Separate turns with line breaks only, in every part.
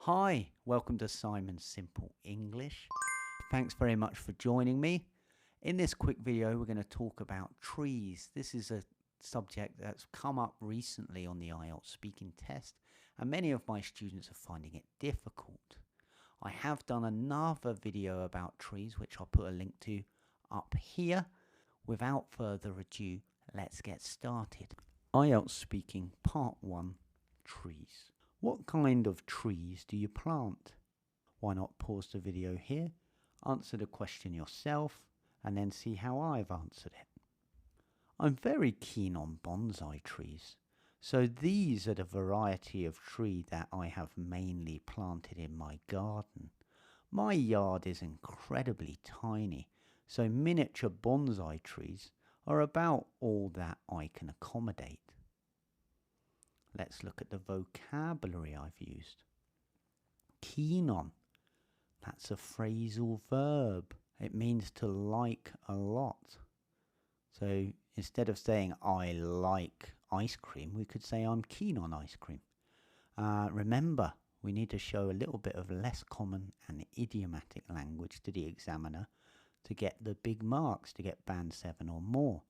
Hi, welcome to Simon's Simple English. Thanks very much for joining me. In this quick video, we're going to talk about trees. This is a subject that's come up recently on the IELTS speaking test, and many of my students are finding it difficult. I have done another video about trees, which I'll put a link to up here. Without further ado, let's get started. IELTS speaking part 1, trees. What kind of trees do you plant? Why not pause the video here, answer the question yourself, and then see how I've answered it. I'm very keen on bonsai trees, so these are the variety of tree that I have mainly planted in my garden. My yard is incredibly tiny, so miniature bonsai trees are about all that I can accommodate. Let's look at the vocabulary I've used. Keen on. That's a phrasal verb. It means to like a lot. So instead of saying I like ice cream, we could say I'm keen on ice cream. Remember, we need to show a little bit of less common and idiomatic language to the examiner to get the big marks, to get band 7 or more.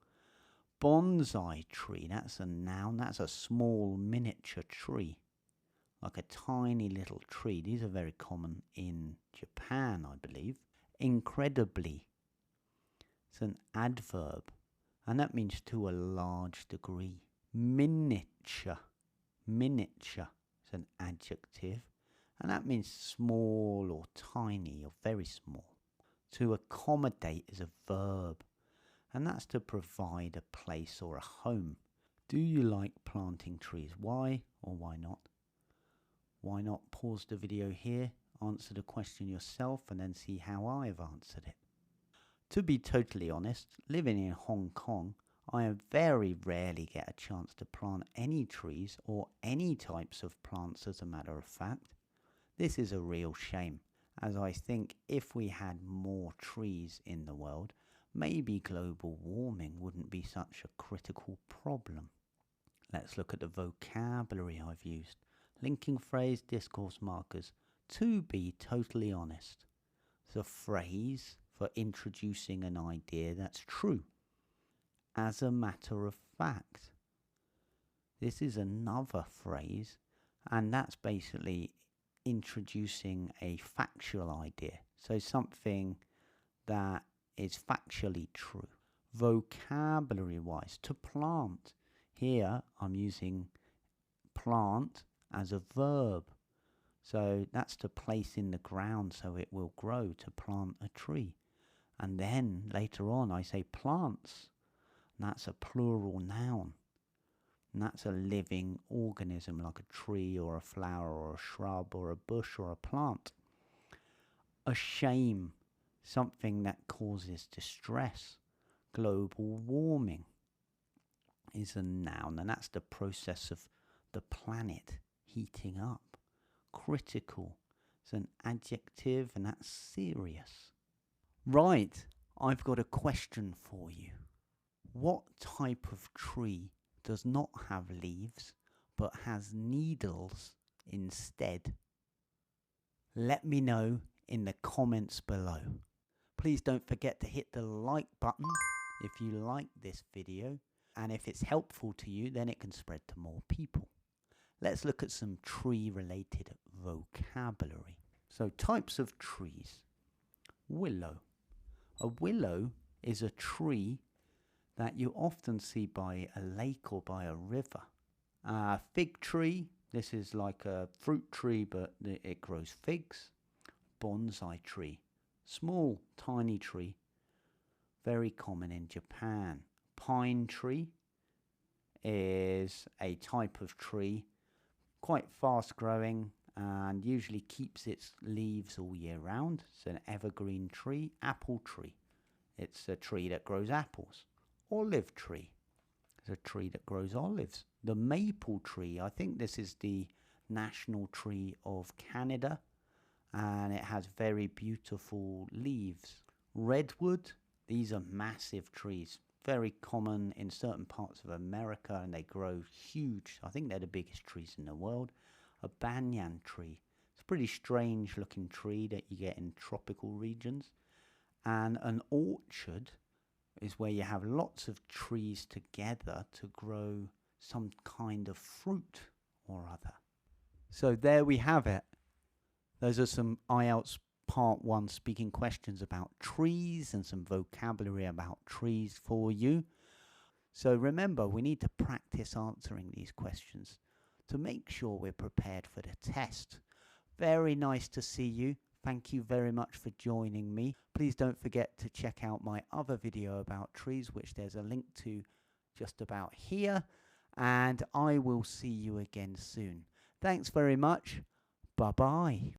Bonsai tree, that's a noun, that's a small miniature tree, like a tiny little tree. These are very common in Japan, I believe. Incredibly, it's an adverb, and that means to a large degree. Miniature, miniature is an adjective, and that means small or tiny or very small. To accommodate is a verb, and that's to provide a place or a home. Do you like planting trees? Why or why not? Why not pause the video here, answer the question yourself, and then see how I've answered it? To be totally honest, living in Hong Kong, I very rarely get a chance to plant any trees or any types of plants, as a matter of fact. This is a real shame, as I think if we had more trees in the world, maybe global warming wouldn't be such a critical problem. Let's look at the vocabulary I've used. Linking phrase, discourse markers. To be totally honest. It's a phrase for introducing an idea that's true. As a matter of fact. This is another phrase, and that's basically introducing a factual idea. So something that is factually true. Vocabulary wise, to plant. Here I'm using plant as a verb. So that's to place in the ground so it will grow, to plant a tree. And then later on I say plants. And that's a plural noun. And that's a living organism like a tree or a flower or a shrub or a bush or a plant. A shame. Something that causes distress. Global warming is a noun, and that's the process of the planet heating up. Critical is an adjective, and that's serious. Right, I've got a question for you. What type of tree does not have leaves but has needles instead? Let me know in the comments below. Please don't forget to hit the like button if you like this video, and if it's helpful to you, then it can spread to more people. Let's look at some tree-related vocabulary. So types of trees. Willow. A willow is a tree that you often see by a lake or by a river. Fig tree. This is like a fruit tree, but it grows figs. Bonsai tree. Small, tiny tree, very common in Japan. Pine tree is a type of tree, quite fast growing and usually keeps its leaves all year round. It's an evergreen tree. Apple tree, it's a tree that grows apples. Olive tree is a tree that grows olives. The maple tree, I think this is the national tree of Canada, and it has very beautiful leaves. Redwood, these are massive trees, very common in certain parts of America, and they grow huge. I think they're the biggest trees in the world. A banyan tree, it's pretty strange looking tree that you get in tropical regions. And an orchard is where you have lots of trees together to grow some kind of fruit or other. So there we have it. Those are some IELTS Part 1 speaking questions about trees and some vocabulary about trees for you. So remember, we need to practice answering these questions to make sure we're prepared for the test. Very nice to see you. Thank you very much for joining me. Please don't forget to check out my other video about trees, which there's a link to just about here. And I will see you again soon. Thanks very much. Bye-bye.